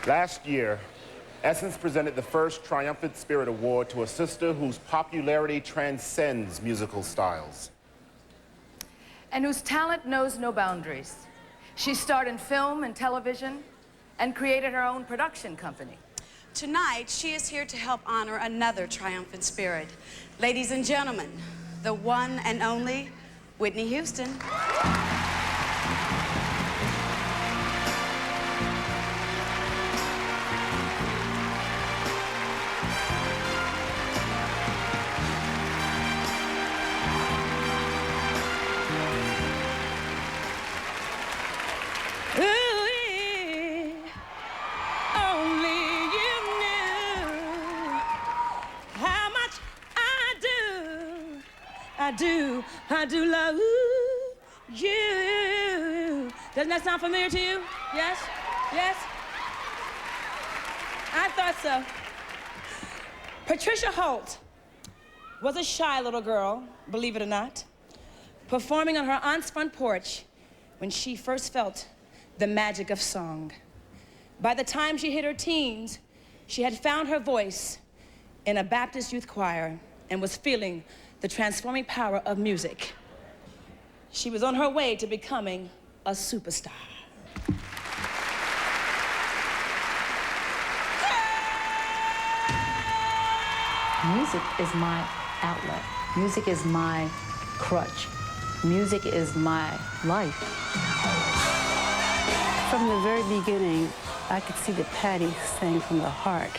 Last year, Essence presented the first Triumphant Spirit Award to a sister whose popularity transcends musical styles. And whose talent knows no boundaries. She starred in film and television and created her own production company. Tonight, she is here to help honor another triumphant spirit. Ladies and gentlemen, the one and only Whitney Houston. I do love you. Doesn't that sound familiar to you? Yes? Yes? I thought so. Patricia Holt was a shy little girl, believe it or not, performing on her aunt's front porch when she first felt the magic of song. By the time she hit her teens, she had found her voice in a Baptist youth choir and was feeling the transforming power of music. She was on her way to becoming a superstar. Music is my outlet. Music is my crutch. Music is my life. From the very beginning, I could see that Patti sang from the heart.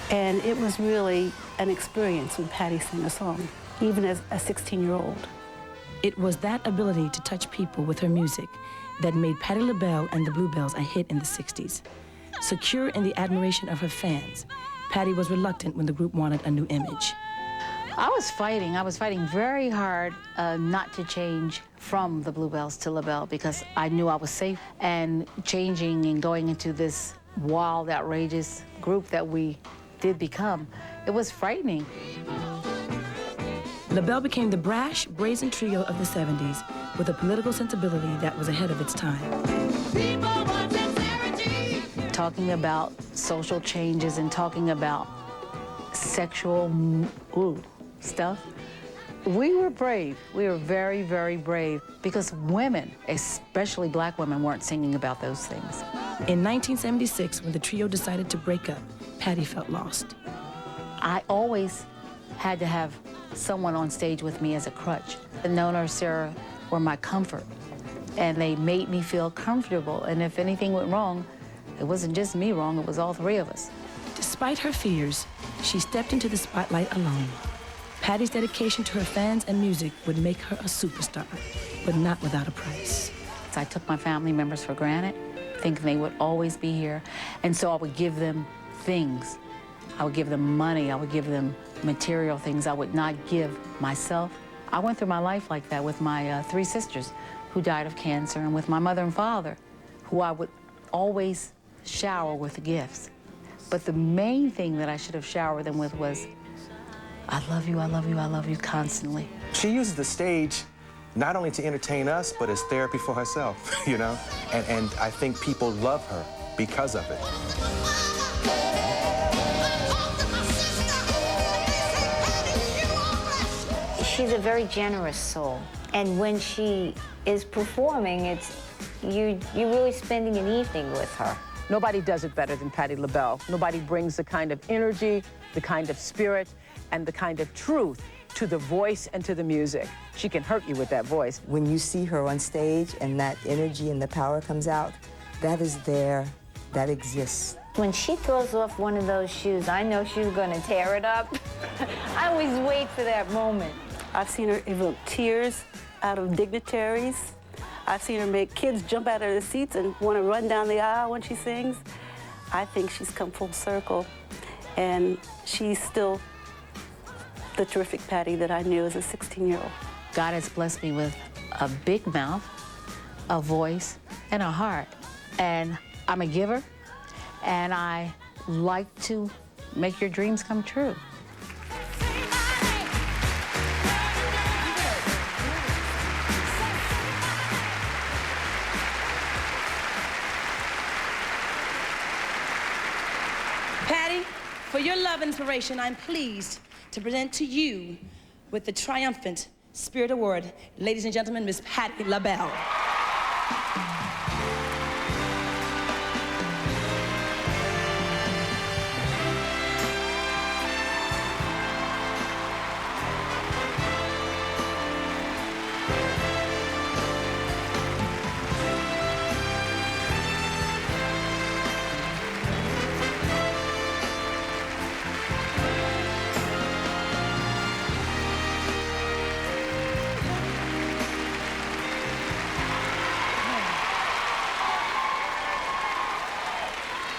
And it was really an experience when Patti sang a song, even as a 16-year-old. It was that ability to touch people with her music that made Patti LaBelle and the Bluebells a hit in the 60s. Secure in the admiration of her fans, Patti was reluctant when the group wanted a new image. I was fighting very hard not to change from the Bluebells to LaBelle because I knew I was safe. And changing and going into this wild, outrageous group that we did become, it was frightening. LaBelle became the brash, brazen trio of the 70s with a political sensibility that was ahead of its time. Talking about social changes and talking about sexual stuff, we were brave. We were very, very brave because women, especially black women, weren't singing about those things. In 1976, when the trio decided to break up, Patti felt lost. I always had to have someone on stage with me as a crutch. Nona or Sarah were my comfort, and they made me feel comfortable. And if anything went wrong, it wasn't just me wrong, it was all three of us. Despite her fears, she stepped into the spotlight alone. Patti's dedication to her fans and music would make her a superstar, but not without a price. I took my family members for granted, thinking they would always be here, and so I would give them things. I would give them money, I would give them material things I would not give myself. I went through my life like that with my three sisters who died of cancer, and with my mother and father, who I would always shower with gifts. But the main thing that I should have showered them with was, I love you, I love you, I love you constantly. She uses the stage not only to entertain us, but as therapy for herself, you know? And I think people love her because of it. She's a very generous soul, and when she is performing, you're really spending an evening with her. Nobody does it better than Patti LaBelle. Nobody brings the kind of energy, the kind of spirit, and the kind of truth to the voice and to the music. She can hurt you with that voice. When you see her on stage and that energy and the power comes out, that is there, that exists. When she throws off one of those shoes, I know she's gonna tear it up. I always wait for that moment. I've seen her evoke tears out of dignitaries. I've seen her make kids jump out of their seats and want to run down the aisle when she sings. I think she's come full circle, and she's still the terrific Patti that I knew as a 16-year-old. God has blessed me with a big mouth, a voice, and a heart. And I'm a giver, and I like to make your dreams come true. For your love and inspiration, I'm pleased to present to you with the Triumphant Spirit Award, ladies and gentlemen, Miss Patti LaBelle.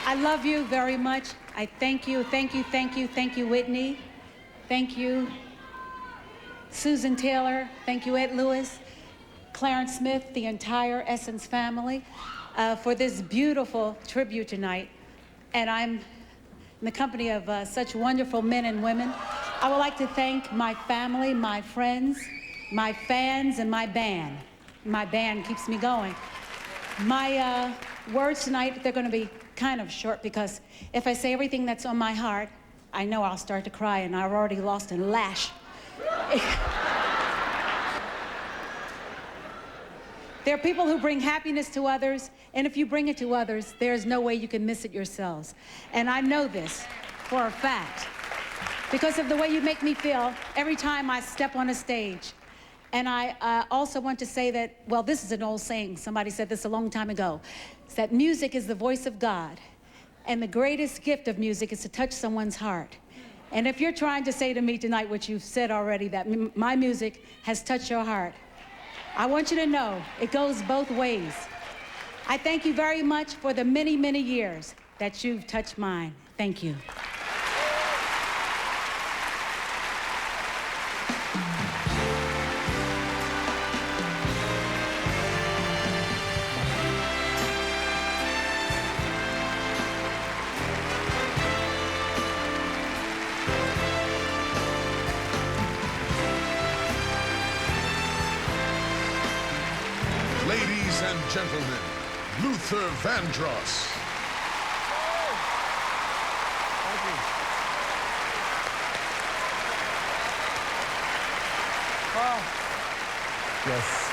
I love you very much. I thank you, thank you, thank you, thank you, Whitney. Thank you, Susan Taylor. Thank you, Ed Lewis, Clarence Smith, the entire Essence family, for this beautiful tribute tonight. And I'm in the company of such wonderful men and women. I would like to thank my family, my friends, my fans, and my band. My band keeps me going. My words tonight, they're going to be kind of short because if I say everything that's on my heart, I know I'll start to cry, and I've already lost a lash. There are people who bring happiness to others, and if you bring it to others, there's no way you can miss it yourselves. And I know this for a fact because of the way you make me feel every time I step on a stage. And I also want to say that, well, this is an old saying. Somebody said this a long time ago. It's that music is the voice of God. And the greatest gift of music is to touch someone's heart. And if you're trying to say to me tonight what you've said already, that my music has touched your heart, I want you to know it goes both ways. I thank you very much for the many, many years that you've touched mine. Thank you. Ladies and gentlemen, Luther Vandross. Thank you. Yes.